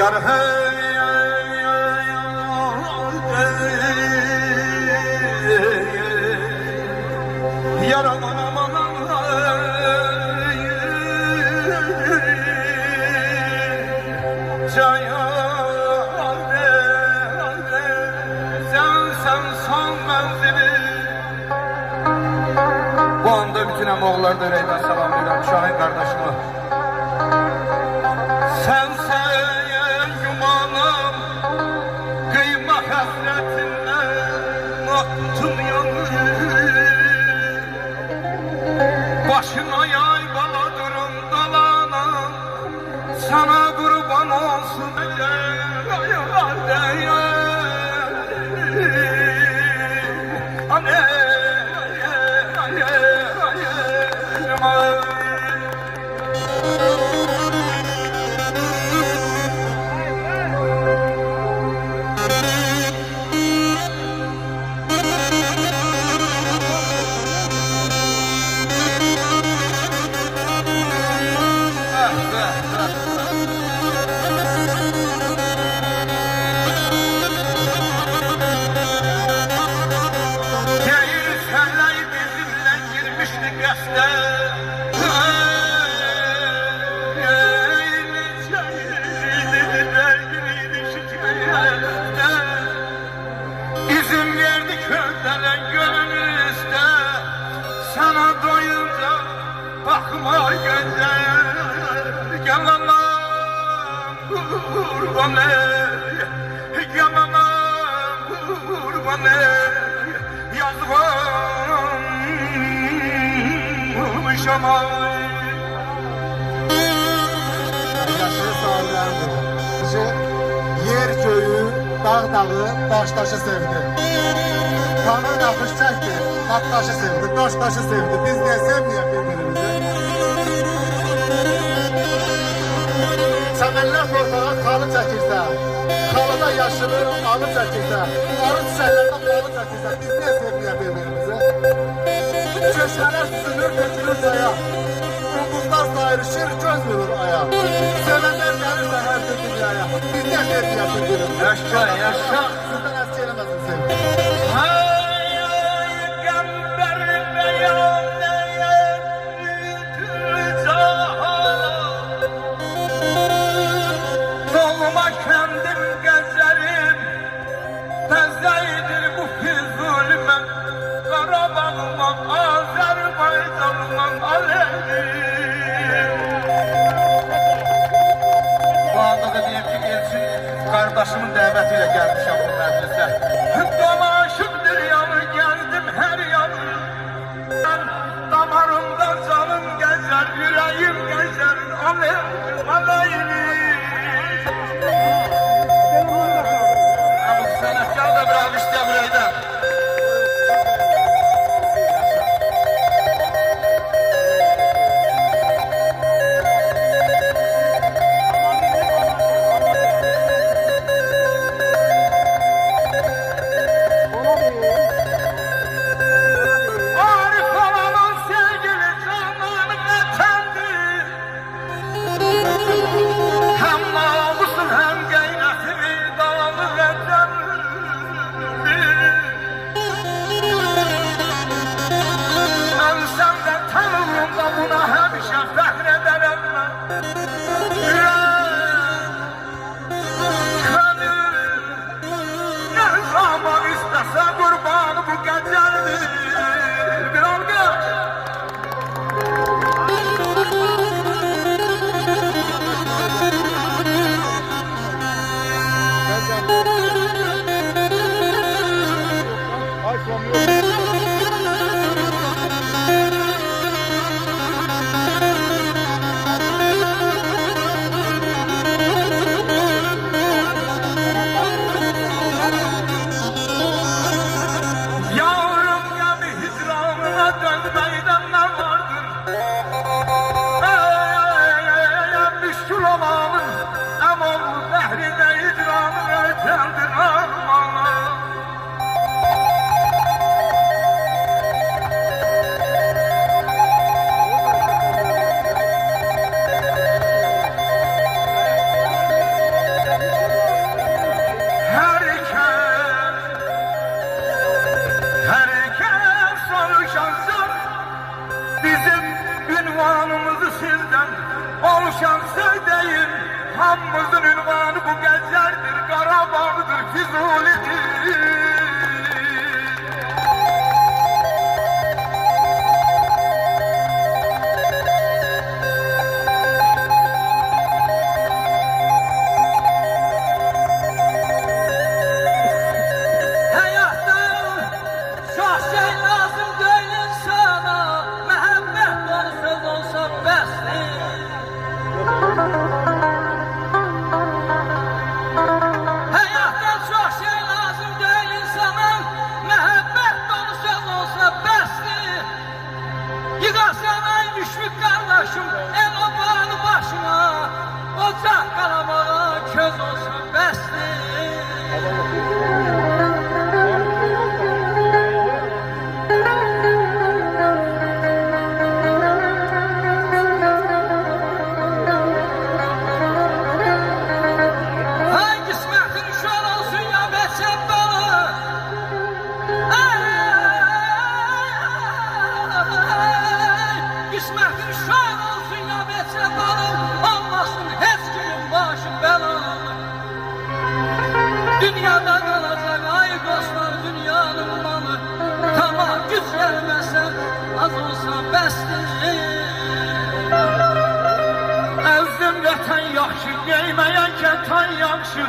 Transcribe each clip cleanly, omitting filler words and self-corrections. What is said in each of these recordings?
Yar hey yar aman aman sen menzili. Bu anda bütün əmoğullar dörəydən salamlayıram Şahin qardaşımı. Sense yumanım kıyma hasretinle aklım yanır. Başına yay baladırım dalanam, sana kurban olsun İzin verdi kördelen gönül iste, sana doyunca bakma gözler. Gel anam kurban ey, gel anam kurban ey, yazgınmış ama. Yaşlı sağlardır. Yer köyü, dağ dağı, daş taşı sevdi. Kanın akış çəkdi, at taşı sevdi, daş taşı sevdi. Biz niye sevmeyek birbirimizi? Çəmənlər torpağa xalı çəkirsə, xalıda yaşılı alı çəkirsə, arı çiçəklərdə xalı çəkirsə, biz niye sevmeyek birbirimizi? Çeşmələr süzülür, tökülür çaya. Ulduzlar sayrışır, göz vurur aya. Sevənlər gəlirsə hər bir dünyaya. Biz niye sevmeyek birbirimizi? Yaşa, yaşa. Sizdən əski eləməsin sevgi. Kendim gezerim, tezeydir bu Füzul'üme, Karabağ'ıma, Azerbaycan'ıma aleyhim. Bu anda da diyeyim ki Elçin kardeşimin dəvətiyle gelmişim bu məclisə. Dolaşıqdır yanı geldim her yanı, damarımda canım gezer, yüreğim gezer, aleyhim, aleyhim. Sənətkar da bir alış dəmirəydən. Arif olamın sevgili canım efendi, sizden oluşan sevdeyim. Hamımızın ünvanı bu gecedir, Qarabağdır, Füzulidir. El obanı başına, ocaq qalamağa köz olsun bəsdir. Ay qismətin şol olsun ya beçən balı. Qismətin şol olsun ya beçən balı. Olmasın heç kimin başı bəlalı. Dünyada qalacaq ay dostlar dünyanın malı. Tamah güc gəlməsə az olsa bəsdir. Əzdim vətən yaxşı, yeyməyən kəntan yaxşı.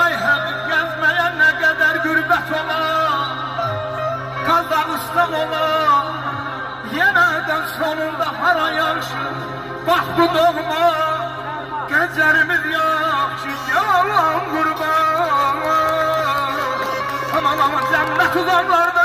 Ay həbib gəzməyən nə qədər qürbət olar. Qazaxıstan olar, yenədən sonunda hara yaxşı. Bax bu doğma, gəncərimiz yaxşı. Yalan qurban, aman aman cənnət uzaqlarda.